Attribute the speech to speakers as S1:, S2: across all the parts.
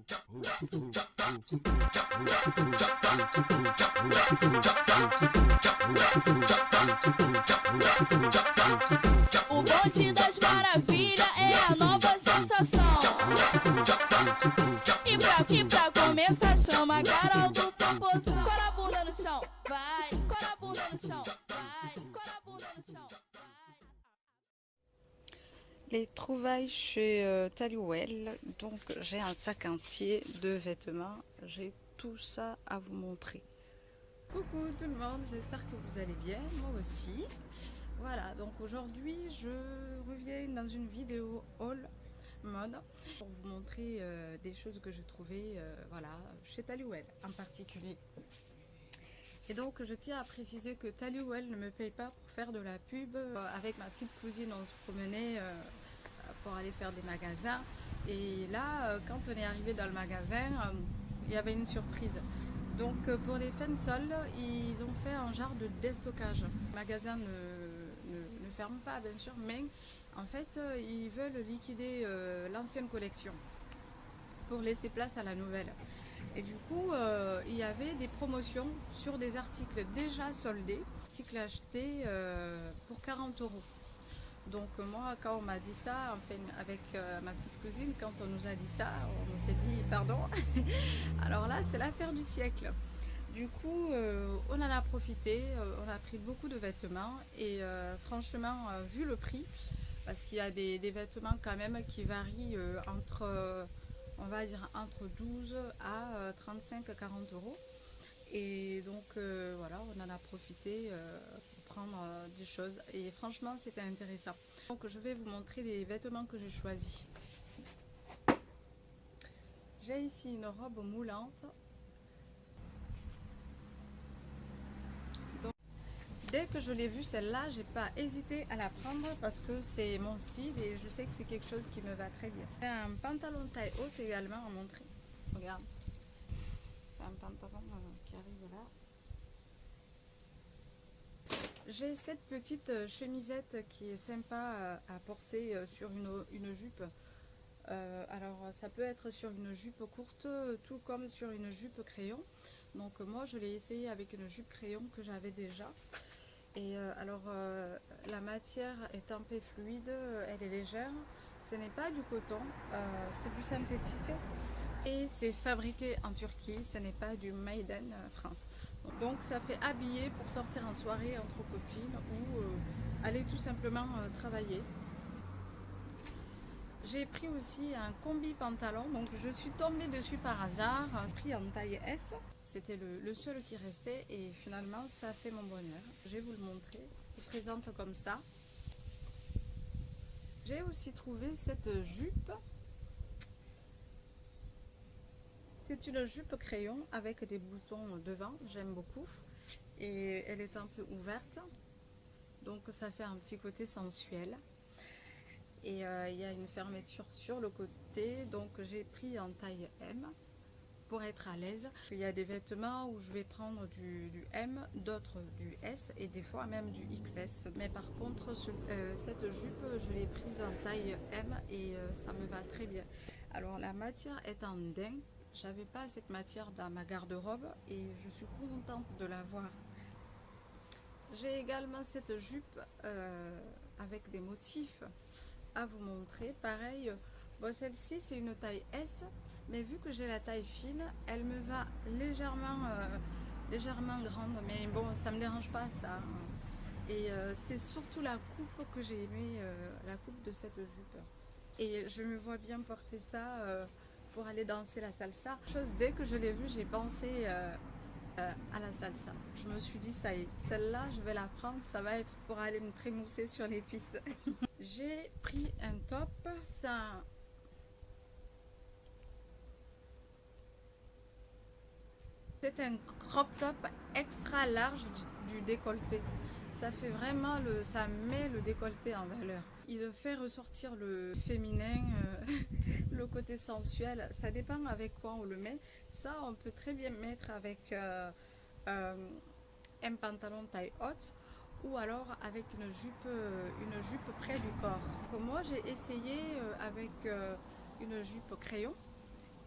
S1: O bonde das maravilhas é a nova sensação. E pra começar, chama a Carol do Popozão. Cora a bunda no chão, vai. Cora a bunda no chão, vai. Cora a bunda no chão, vai.
S2: Les trouvailles chez Talouel. Donc j'ai un sac entier de vêtements. J'ai tout ça à vous montrer. Coucou tout le monde, j'espère que vous allez bien, moi aussi. Voilà, donc aujourd'hui je reviens dans une vidéo haul mode pour vous montrer des choses que je trouvais voilà, chez Talouel en particulier. Et donc je tiens à préciser que Talouel ne me paye pas pour faire de la pub. Avec ma petite cousine on se promenait pour aller faire des magasins. Et là quand on est arrivé dans le magasin, il y avait une surprise. Donc pour les Fensols, ils ont fait un genre de déstockage. Le magasin ne ferme pas bien sûr, mais en fait ils veulent liquider l'ancienne collection pour laisser place à la nouvelle. Et du coup il y avait des promotions sur des articles déjà soldés, articles achetés pour 40 €. Donc moi quand on m'a dit ça, enfin avec ma petite cousine, quand on nous a dit ça, on s'est dit pardon. Alors là c'est l'affaire du siècle. Du coup on en a profité, on a pris beaucoup de vêtements et franchement vu le prix, parce qu'il y a des vêtements quand même qui varient entre on va dire entre 12 à 35-40 €. Et donc voilà, on en a profité pour prendre des choses et franchement c'était intéressant. Donc je vais vous montrer les vêtements que j'ai choisis. J'ai ici une robe moulante. Donc, dès que je l'ai vue celle-là, j'ai pas hésité à la prendre parce que c'est mon style et je sais que c'est quelque chose qui me va très bien. J'ai un pantalon taille haute également à montrer. Regarde. C'est un pantalon qui arrive là. J'ai cette petite chemisette qui est sympa à porter sur une jupe. Alors ça peut être sur une jupe courte tout comme sur une jupe crayon. Donc moi je l'ai essayé avec une jupe crayon que j'avais déjà. Et alors la matière est un peu fluide, elle est légère. Ce n'est pas du coton, c'est du synthétique. Et c'est fabriqué en Turquie, ce n'est pas du Made in France. Donc ça fait habiller pour sortir en soirée entre copines ou aller tout simplement travailler. J'ai pris aussi un combi pantalon, donc je suis tombée dessus par hasard, pris en taille S. C'était le seul qui restait et finalement ça a fait mon bonheur. Je vais vous le montrer, il se présente comme ça. J'ai aussi trouvé cette jupe. C'est une jupe crayon avec des boutons devant, j'aime beaucoup. Et elle est un peu ouverte, donc ça fait un petit côté sensuel. Et il y a une fermeture sur le côté, donc j'ai pris en taille M pour être à l'aise. Il y a des vêtements où je vais prendre du M, d'autres du S et des fois même du XS. Mais par contre, cette jupe, je l'ai prise en taille M et ça me va très bien. Alors la matière est en daim. J'avais pas cette matière dans ma garde-robe et je suis contente de l'avoir. J'ai également cette jupe avec des motifs à vous montrer. Pareil, bon, celle-ci c'est une taille S, mais vu que j'ai la taille fine, elle me va légèrement grande, mais bon, ça me dérange pas ça. Et c'est surtout la coupe que j'ai aimé, la coupe de cette jupe. Et je me vois bien porter ça pour aller danser la salsa. Dès que je l'ai vue, j'ai pensé à la salsa. Je me suis dit, ça y est, celle-là, je vais la prendre, ça va être pour aller me trémousser sur les pistes. J'ai pris un top, c'est un crop top extra large du décolleté. Ça fait vraiment ça met le décolleté en valeur. Il fait ressortir le féminin, le côté sensuel. Ça dépend avec quoi on le met. Ça, on peut très bien mettre avec un pantalon taille haute ou alors avec une jupe près du corps. Donc, moi, j'ai essayé avec une jupe crayon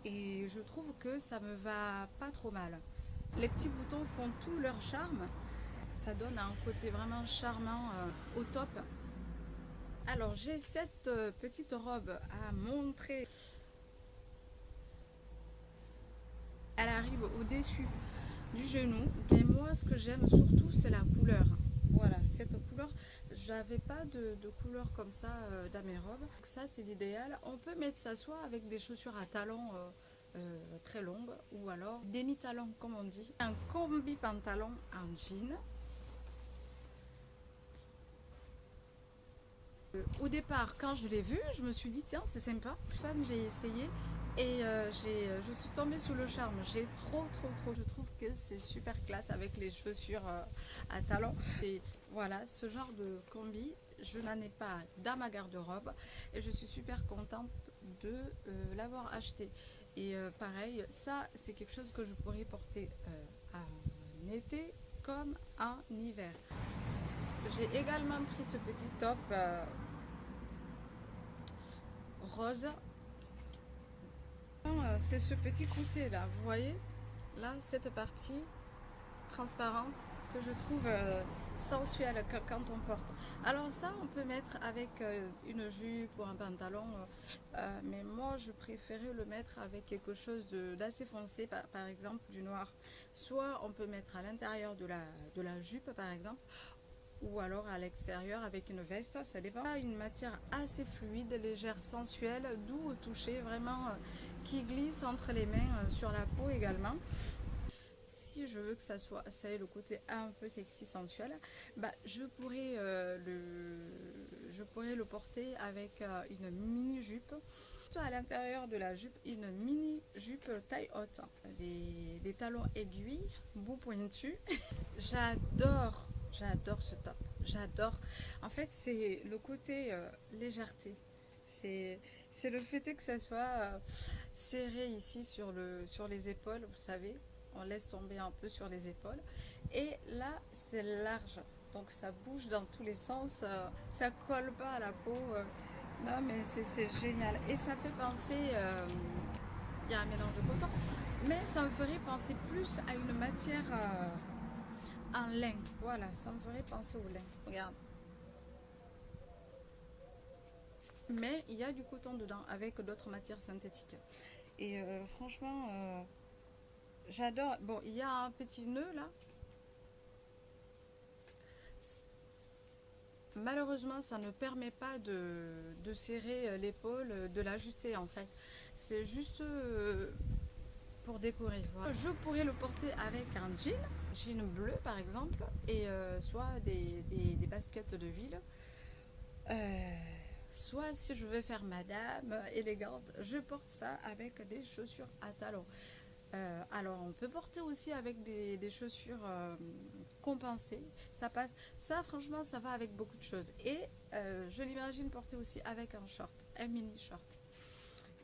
S2: et je trouve que ça me va pas trop mal. Les petits boutons font tout leur charme, ça donne un côté vraiment charmant au top. Alors j'ai cette petite robe à montrer. Elle arrive au-dessus du genou, mais moi ce que j'aime surtout c'est la couleur. Voilà, cette couleur, j'avais pas de couleur comme ça dans mes robes. Donc ça c'est l'idéal. On peut mettre ça soit avec des chaussures à talons très longues ou alors des mi-talons comme on dit. Un combi pantalon en jean. Au départ, quand je l'ai vu, je me suis dit tiens c'est sympa. Fan, j'ai essayé et je suis tombée sous le charme. J'ai trop. Je trouve que c'est super classe avec les chaussures à talons. Et voilà, ce genre de combi, je n'en ai pas dans ma garde-robe et je suis super contente de l'avoir acheté. Et pareil, ça c'est quelque chose que je pourrais porter en été comme en hiver. J'ai également pris ce petit top rose. C'est ce petit côté là, vous voyez là, cette partie transparente que je trouve sensuelle quand on porte. Alors ça, on peut mettre avec une jupe ou un pantalon, mais moi je préférais le mettre avec quelque chose d'assez foncé, par exemple du noir. Soit on peut mettre à l'intérieur de la jupe par exemple, ou alors à l'extérieur avec une veste, ça dépend. Une matière assez fluide, légère, sensuelle, doux au toucher, vraiment qui glisse entre les mains sur la peau également. Si je veux que ça ait le côté un peu sexy, sensuel, bah, je pourrais le porter avec une mini jupe. À l'intérieur de la jupe, une mini jupe taille haute, des talons aiguilles, bout pointu. J'adore ce top, j'adore. En fait, c'est le côté légèreté. C'est le fait que ça soit serré ici sur les épaules, vous savez. On laisse tomber un peu sur les épaules. Et là, c'est large. Donc ça bouge dans tous les sens. Ça colle pas à la peau. Non, mais c'est génial. Et ça fait penser... il y a un mélange de coton. Mais ça me ferait penser plus à une matière... en lin, voilà, ça me ferait penser au lin. Regarde. Mais il y a du coton dedans avec d'autres matières synthétiques. Et franchement, j'adore. Bon, il y a un petit nœud là. Malheureusement, ça ne permet pas de serrer l'épaule, de l'ajuster en fait. C'est juste pour décorer. Voilà. Je pourrais le porter avec un jean bleu par exemple, et soit des baskets de ville. Soit si je veux faire madame élégante, je porte ça avec des chaussures à talons. Alors on peut porter aussi avec des chaussures compensées, ça passe. Ça franchement ça va avec beaucoup de choses. Et je l'imagine porter aussi avec un short, un mini short.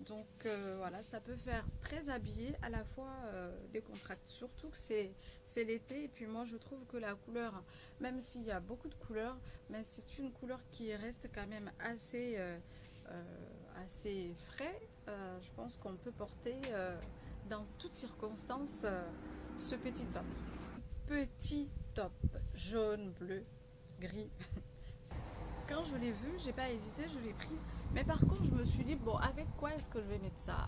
S2: Donc voilà, ça peut faire très habillé, à la fois décontracté, surtout que c'est l'été. Et puis moi je trouve que la couleur, même s'il y a beaucoup de couleurs, mais c'est une couleur qui reste quand même assez frais. Je pense qu'on peut porter dans toutes circonstances ce petit top. Petit top jaune, bleu, gris. Quand je l'ai vu, j'ai pas hésité, je l'ai prise. Mais par contre, je me suis dit, bon, avec quoi est-ce que je vais mettre ça?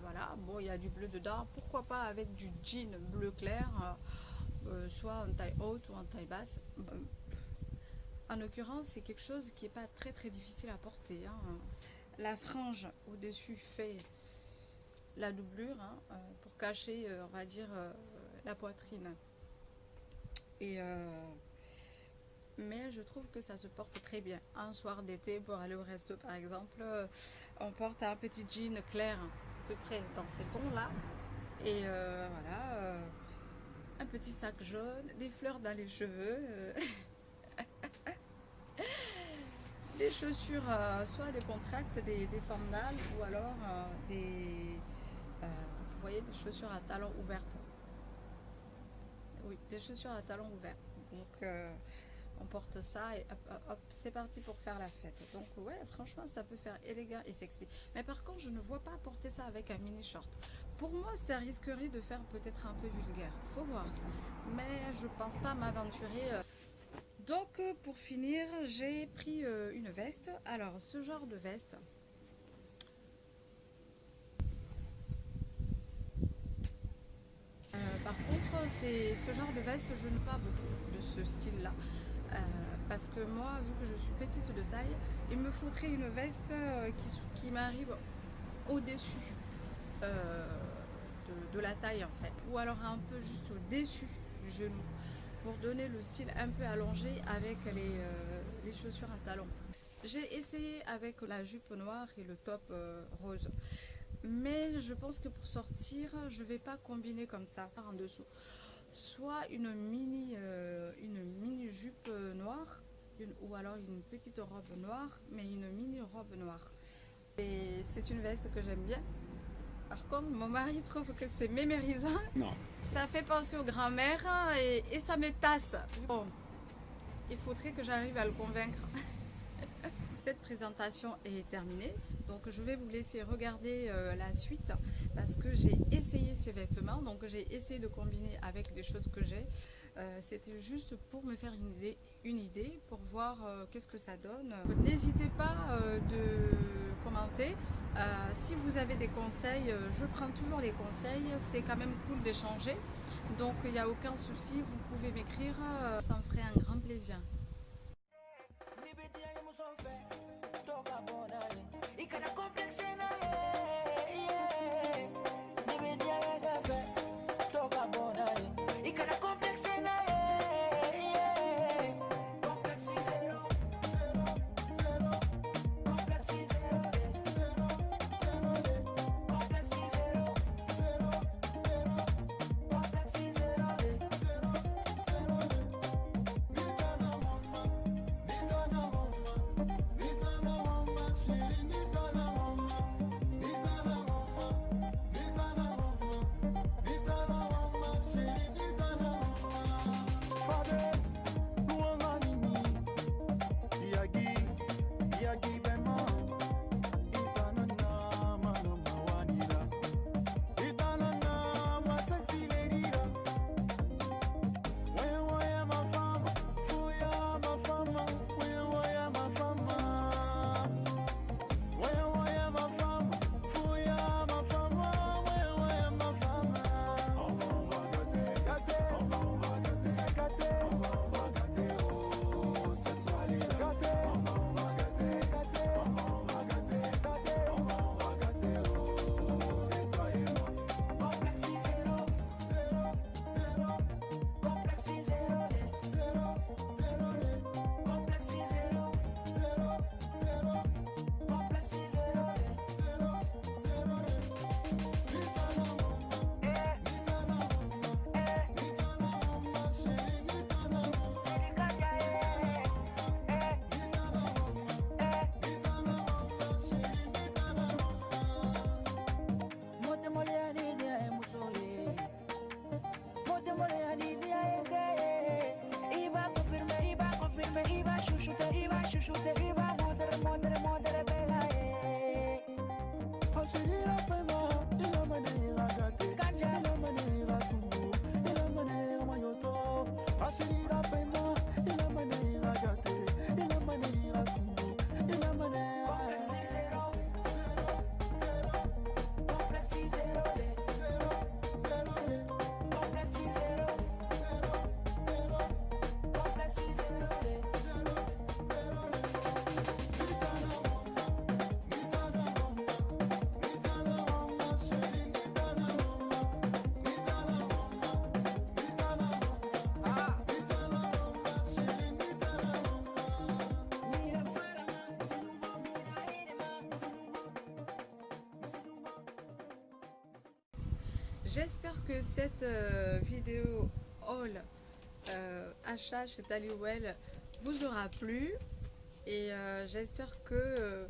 S2: Voilà, bon, il y a du bleu dedans. Pourquoi pas avec du jean bleu clair, soit en taille haute ou en taille basse. En l'occurrence, c'est quelque chose qui n'est pas très difficile à porter. Hein. La frange au-dessus fait la doublure pour cacher, on va dire, la poitrine. Et... mais je trouve que ça se porte très bien. Un soir d'été pour aller au resto par exemple, on porte un petit jean clair à peu près dans ces tons là. Et voilà, un petit sac jaune, des fleurs dans les cheveux, des chaussures, soit des contractes, des sandales ou alors vous voyez, des chaussures à talons ouvertes. Oui, des chaussures à talons ouverts. Donc on porte ça et hop, hop, hop, c'est parti pour faire la fête. Donc ouais, franchement, ça peut faire élégant et sexy. Mais par contre, je ne vois pas porter ça avec un mini short. Pour moi, ça risquerait de faire peut-être un peu vulgaire. Faut voir. Mais je pense pas m'aventurer. Donc pour finir, j'ai pris une veste. Alors ce genre de veste, par contre, c'est ce genre de veste, je n'ai pas beaucoup de ce style-là. Parce que moi, vu que je suis petite de taille, il me faudrait une veste qui m'arrive au-dessus de la taille en fait. Ou alors un peu juste au-dessus du genou. Pour donner le style un peu allongé avec les chaussures à talons. J'ai essayé avec la jupe noire et le top rose. Mais je pense que pour sortir, je vais pas combiner comme ça en dessous. Soit une mini jupe noire, ou alors une petite robe noire, mais une mini robe noire. Et c'est une veste que j'aime bien. Par contre, mon mari trouve que c'est mémérisant.
S3: Non.
S2: Ça fait penser aux grand-mères et ça me tasse. Bon, il faudrait que j'arrive à le convaincre. Cette présentation est terminée. Donc je vais vous laisser regarder la suite parce que j'ai essayé ces vêtements. Donc j'ai essayé de combiner avec des choses que j'ai. C'était juste pour me faire une idée pour voir qu'est-ce que ça donne. N'hésitez pas de commenter. Si vous avez des conseils, je prends toujours les conseils. C'est quand même cool d'échanger. Donc il n'y a aucun souci, vous pouvez m'écrire. Ça me ferait un grand plaisir. J'espère que cette vidéo haul achat chez Taliwell vous aura plu et j'espère que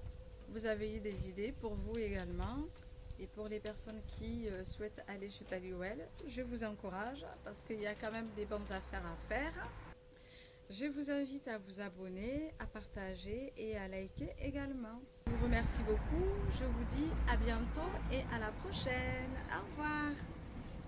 S2: vous avez eu des idées pour vous également et pour les personnes qui souhaitent aller chez Taliwell. Je vous encourage parce qu'il y a quand même des bonnes affaires à faire. Je vous invite à vous abonner, à partager et à liker également. Je vous remercie beaucoup, je vous dis à bientôt et à la prochaine. Au revoir.